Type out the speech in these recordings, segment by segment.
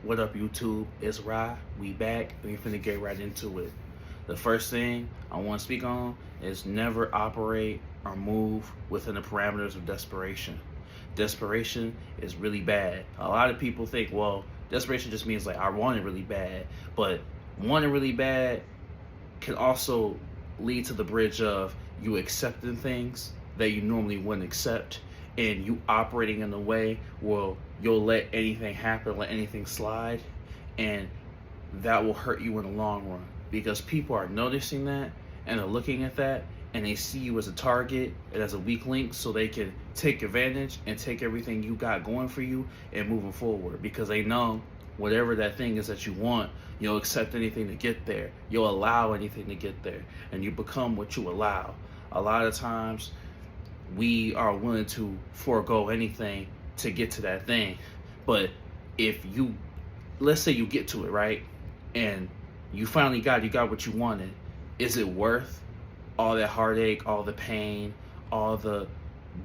What up, YouTube? It's Rye. We back. We finna get right into it. The first thing I want to speak on is never operate or move within the parameters of desperation. Desperation is really bad. A lot of people think, well, desperation just means like I want it really bad, but wanting really bad can also lead to the bridge of you accepting things that you normally wouldn't accept, and you operating in a way where you'll let anything happen, let anything slide, and that will hurt you in the long run because people are noticing that and are looking at that, and they see you as a target and as a weak link, so they can take advantage and take everything you got going for you and moving forward, because they know whatever that thing is that you want, you'll accept anything to get there. You'll allow anything to get there, and you become what you allow. A lot of times we are willing to forego anything to get to that thing. But if you, let's say you get to it, right? And you finally you got what you wanted. Is it worth all that heartache, all the pain, all the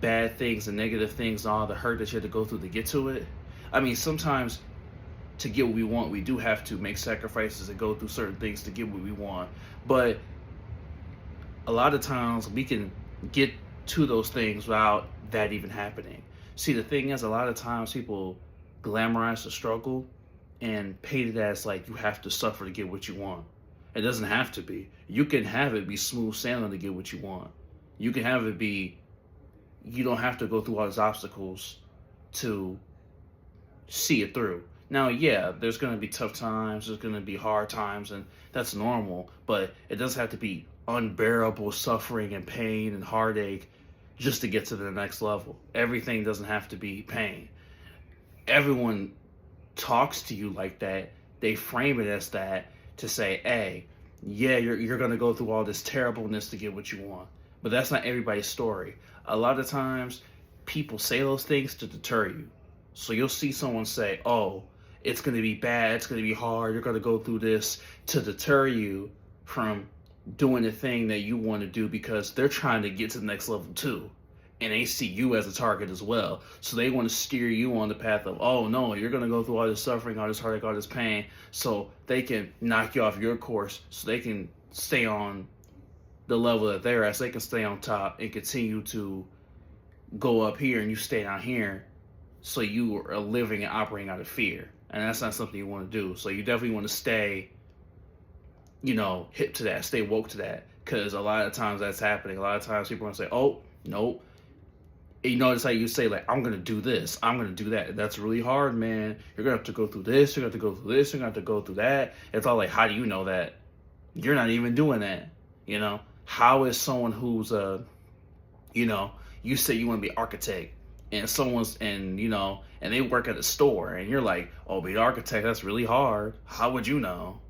bad things, the negative things, all the hurt that you had to go through to get to it? I mean, sometimes to get what we want, we do have to make sacrifices and go through certain things to get what we want. But a lot of times we can get to those things without that even happening. See, the thing is, a lot of times people glamorize the struggle and paint it as like you have to suffer to get what you want. It doesn't have to be. You can have it be smooth sailing to get what you want. You can have it be, you don't have to go through all these obstacles to see it through. Now, yeah, there's going to be tough times, there's going to be hard times, and that's normal, but it doesn't have to be unbearable suffering and pain and heartache just to get to the next level. Everything doesn't have to be pain. Everyone talks to you like that. They frame it as that to say, hey, yeah, you're going to go through all this terribleness to get what you want. But that's not everybody's story. A lot of times, people say those things to deter you. So you'll see someone say, oh, it's going to be bad, it's going to be hard, you're going to go through this, to deter you from doing the thing that you want to do, because they're trying to get to the next level too. And they see you as a target as well. So they want to steer you on the path of, oh no, you're going to go through all this suffering, all this heartache, all this pain, so they can knock you off your course, so they can stay on the level that they're at, so they can stay on top and continue to go up here and you stay down here. So you are living and operating out of fear. And that's not something you want to do. So you definitely want to stay, hip to that, stay woke to that. Because a lot of times that's happening. A lot of times people are going to say, oh, nope. And you notice how you say, like, I'm going to do this, I'm going to do that. That's really hard, man. You're going to have to go through this, you're going to have to go through this, you're going to have to go through that. It's all like, how do you know that? You're not even doing that, How is someone who's, you say you want to be an architect, and and they work at a store, and you're like, oh, be an architect, that's really hard. How would you know?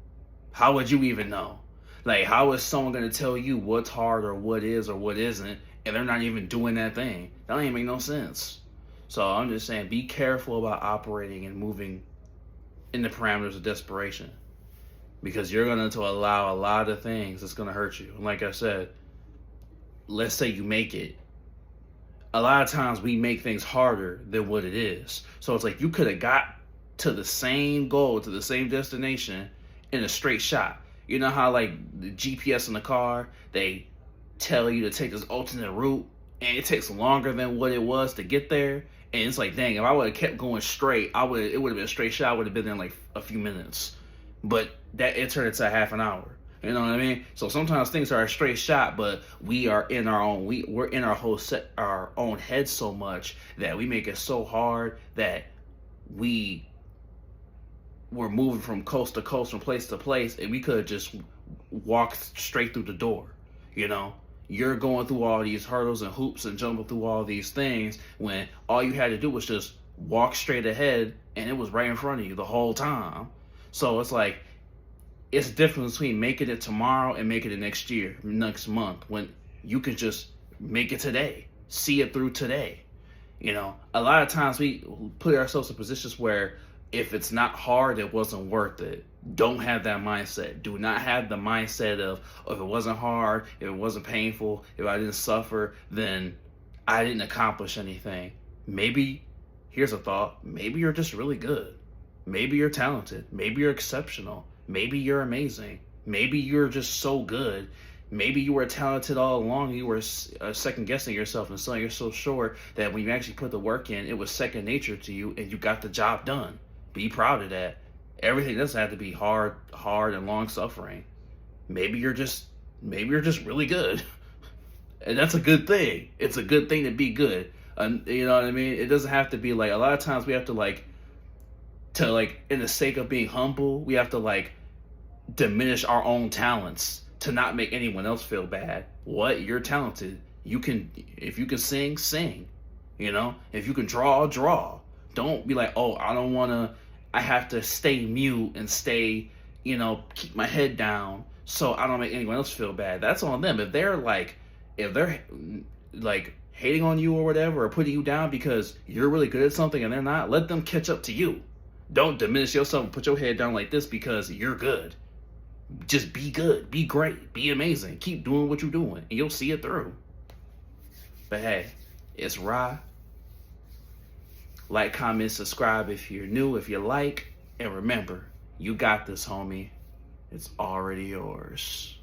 How would you even know? Like, how is someone going to tell you what's hard or what is or what isn't, and they're not even doing that thing? That don't even make no sense. So I'm just saying, be careful about operating and moving in the parameters of desperation, because you're going to allow a lot of things that's going to hurt you. And like I said, let's say you make it. A lot of times we make things harder than what it is. So it's like you could have got to the same goal, to the same destination in a straight shot. You know how like the GPS in the car, they tell you to take this alternate route, and it takes longer than what it was to get there. And it's like, dang, if I would have kept going straight, it would have been a straight shot. I would have been there in like a few minutes. But it turned into a half an hour. You know what I mean? So sometimes things are a straight shot, but we are in we're in our own head so much that we make it so hard that we're moving from coast to coast, from place to place, and we could just walk straight through the door. You're going through all these hurdles and hoops and jumping through all these things when all you had to do was just walk straight ahead, and it was right in front of you the whole time. So it's like, it's the difference between making it tomorrow and making it next year, next month, when you can just make it today, see it through today. A lot of times we put ourselves in positions where if it's not hard, it wasn't worth it. Don't have that mindset. Do not have the mindset of, oh, if it wasn't hard, if it wasn't painful, if I didn't suffer, then I didn't accomplish anything. Maybe, here's a thought, maybe you're just really good. Maybe you're talented. Maybe you're exceptional. Maybe you're amazing. Maybe you're just so good. Maybe you were talented all along. You were second guessing yourself, and so you're so sure that when you actually put the work in, it was second nature to you, and you got the job done. Be proud of that. Everything doesn't have to be hard and long suffering. Maybe you're just really good, and that's a good thing. It's a good thing to be good. You know what I mean? It doesn't have to be like, a lot of times we have to in the sake of being humble, we have to diminish our own talents to not make anyone else feel bad. What? You're talented. If you can sing, sing. You know? If you can draw, draw. Don't be like, oh, I have to stay mute and stay, keep my head down so I don't make anyone else feel bad. That's on them. If they're hating on you or whatever, or putting you down because you're really good at something and they're not, let them catch up to you. Don't diminish yourself and put your head down like this because you're good. Just be good, be great, be amazing. Keep doing what you're doing, and you'll see it through. But hey, it's Ra. Like, comment, subscribe if you're new, if you like. And remember, you got this, homie. It's already yours.